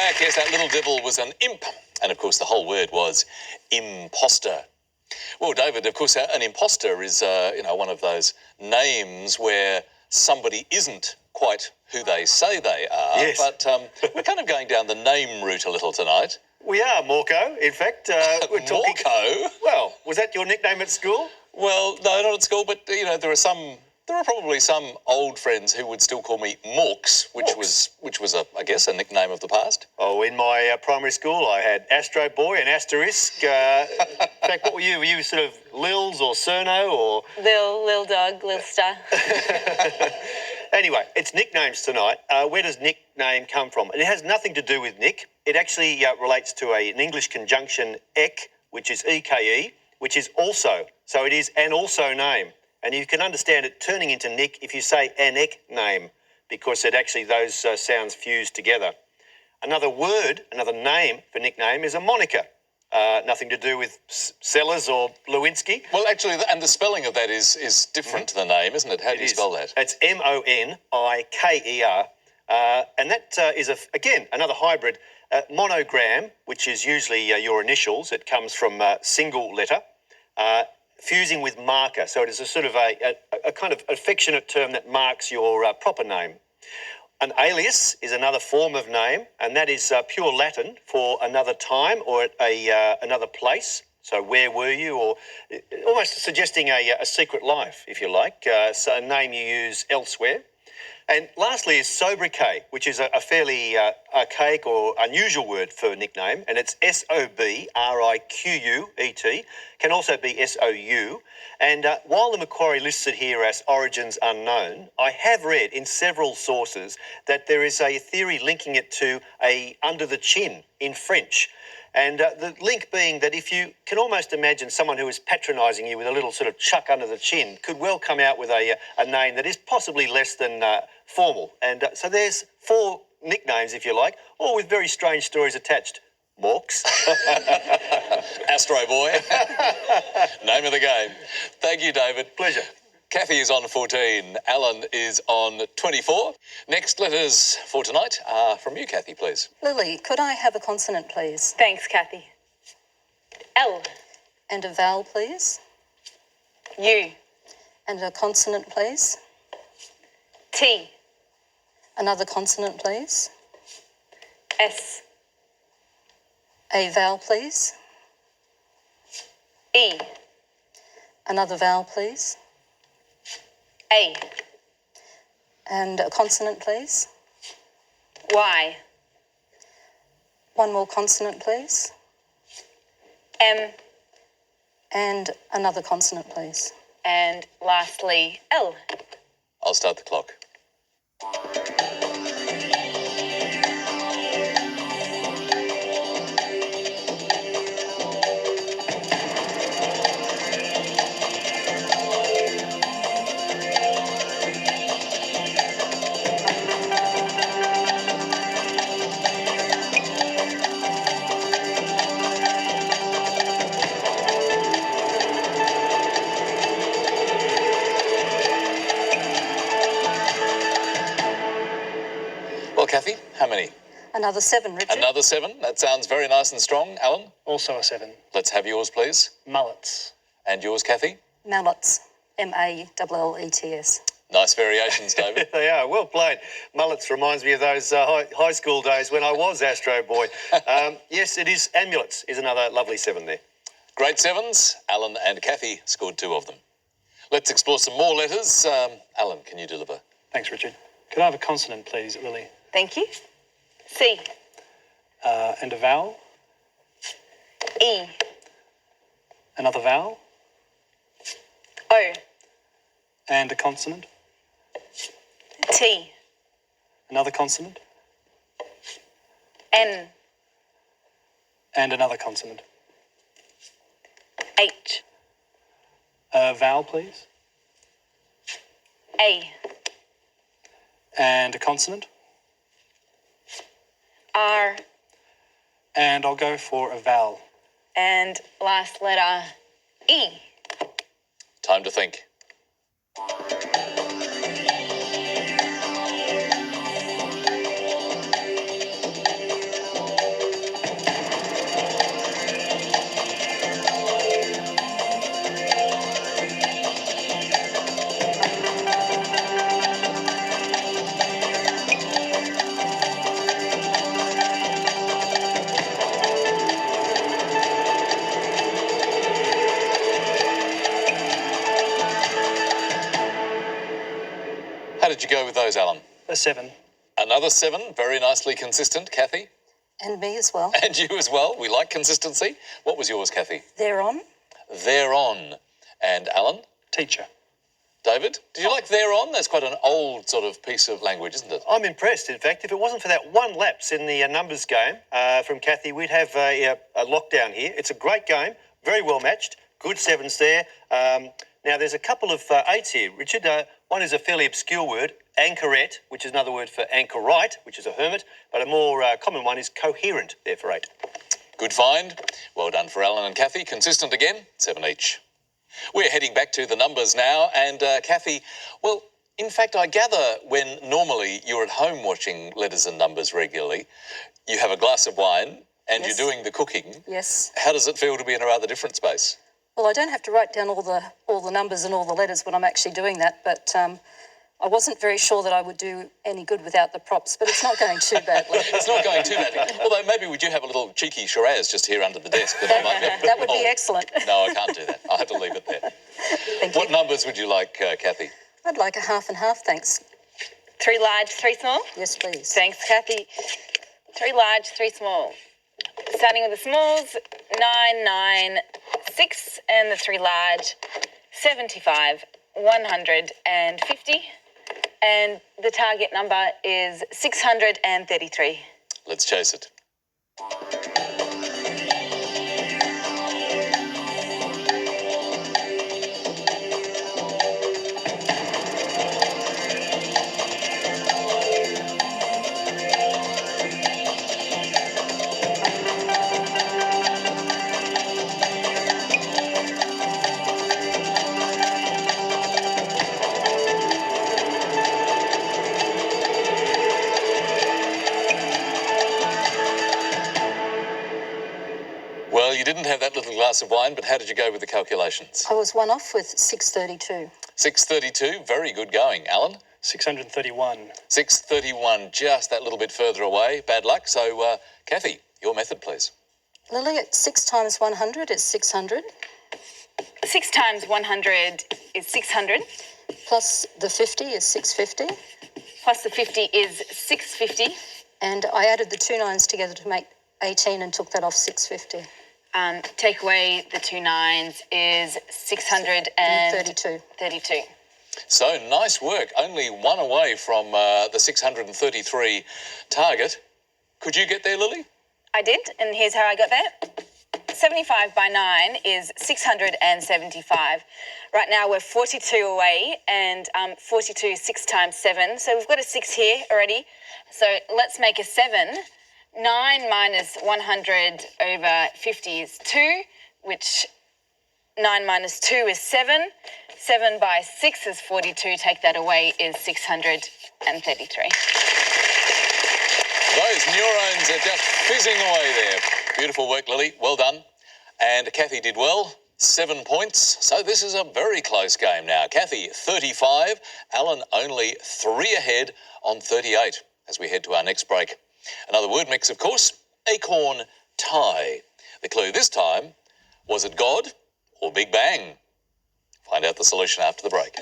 back. Yes, that little devil was an imp. And, of course, the whole word was imposter. Well, David, of course, an imposter is, one of those names where somebody isn't quite who they say they are. Yes. But we're kind of going down the name route a little tonight. We are, Morco. In fact, we're talking... Morco? Well, was that your nickname at school? Well, no, not at school, but, there are probably some old friends who would still call me Morks, which was I guess, a nickname of the past. Oh, in my primary school, I had Astro Boy and Asterisk. In fact, what were you? Were you sort of Lils or Cerno or... Lil Dog, Lil Star. Anyway, it's nicknames tonight. Where does nickname come from? It has nothing to do with Nick. It actually relates to an English conjunction ek, which is eke, which is also. So it is an also name. And you can understand it turning into Nick if you say an ek name, because it actually those sounds fuse together. Another word, another name for nickname is a moniker. Nothing to do with Sellers or Lewinsky. Well, actually, and the spelling of that is different to the name, isn't it? How do you spell that? It's Moniker. And that is, again, another hybrid. Monogram, which is usually your initials. It comes from single letter. Fusing with marker. So it is a sort of a kind of affectionate term that marks your proper name. An alias is another form of name, and that is pure Latin for another time or at another place. So where were you, or almost suggesting a secret life, if you like. So a name you use elsewhere. And lastly is sobriquet, which is a fairly archaic or unusual word for nickname, and it's Sobriquet, can also be SOU. And while the Macquarie lists it here as origins unknown, I have read in several sources that there is a theory linking it to a under the chin in French. And the link being that if you can almost imagine someone who is patronising you with a little sort of chuck under the chin could well come out with a name that is possibly less than formal. And so there's 4 nicknames, if you like, all with very strange stories attached. Morks. Astro Boy. Name of the game. Thank you, David. Pleasure. Kathy is on 14. Alan is on 24. Next letters for tonight are from you, Kathy, please. Lily, could I have a consonant, please? Thanks, Kathy. L. And a vowel, please? U. And a consonant, please? T. Another consonant, please? S. A vowel, please? E. Another vowel, please? A. And a consonant, please? Y. One more consonant, please? M. And another consonant, please? And lastly, L. I'll start the clock. Well, Kathy, how many? Another 7, Richard. Another 7. That sounds very nice and strong. Alan? Also a 7. Let's have yours, please. Mullets. And yours, Kathy? Mallets. Mallets. Nice variations, David. They are. Well played. Mullets reminds me of those high school days when I was Astro Boy. Yes, it is. Amulets is another lovely 7 there. Great 7s. Alan and Kathy scored 2 of them. Let's explore some more letters. Alan, can you deliver? Thanks, Richard. Could I have a consonant, please, Lily? Thank you. C. And a vowel? E. Another vowel? O. And a consonant? T. Another consonant? N. And another consonant? H. A vowel, please? A. And a consonant? R. And I'll go for a vowel. And last letter, E. Time to think. did you go with those, Alan? A 7. Another 7, very nicely consistent. Kathy? And me as well. And you as well. We like consistency. What was yours, Kathy? They're on. They're on. And Alan? Teacher. David? Did you like they're on? That's quite an old sort of piece of language, isn't it? I'm impressed. In fact, if it wasn't for that one lapse in the numbers game from Kathy, we'd have a lockdown here. It's a great game, very well matched, good 7s there. Now, there's a couple of 8s here, Richard. One is a fairly obscure word, anchorette, which is another word for anchorite, which is a hermit, but a more common one is coherent, there for 8. Good find. Well done for Alan and Kathy. Consistent again, 7 each. We're heading back to the numbers now, and Kathy, well, in fact, I gather when normally you're at home watching Letters and Numbers regularly, you have a glass of wine and Yes. you're doing the cooking. Yes. How does it feel to be in a rather different space? Well, I don't have to write down all the numbers and all the letters when I'm actually doing that, but I wasn't very sure that I would do any good without the props, but it's not going too badly. It's not going too badly. Although maybe we do have a little cheeky Shiraz just here under the desk. That I might be... That would be excellent. No, I can't do that. I'll have to leave it there. Thank What you. numbers would you like, Kathy? I'd like a half and half, thanks. 3 large, 3 small. Yes, please. Thanks, Kathy. 3 large, 3 small. Starting with the smalls, 9, 9, 6, and the 3 large, 75, 150. And the target number is 633. Let's chase it. Well, you didn't have that little glass of wine, but how did you go with the calculations? I was one off with 632. 632, very good going. Alan? 631. 631, just that little bit further away. Bad luck. So, Kathy, your method, please. Lily, 6 times 100 is 600, 6 times 100 is 600, plus the 50 is 650, plus the 50 is 650. and I added the 2 9s together to make 18 and took that off 650. Take away the 2 9s is 632. 32. So, nice work. Only one away from the 633 target. Could you get there, Lily? I did, and here's how I got there. 75 by 9 is 675. Right now we're 42 away, and 42 is 6 times 7. So we've got a 6 here already. So let's make a 7. 9 minus 100 over 50 is 2, which 9 minus 2 is 7. 7 by 6 is 42. Take that away is 633. Those neurons are just fizzing away there. Beautiful work, Lily. Well done. And Kathy did well. 7 points. So this is a very close game now. Kathy, 35. Alan only 3 ahead on 38 as we head to our next break. Another word mix, of course, acorn tie. The clue this time, was it God or Big Bang? Find out the solution after the break.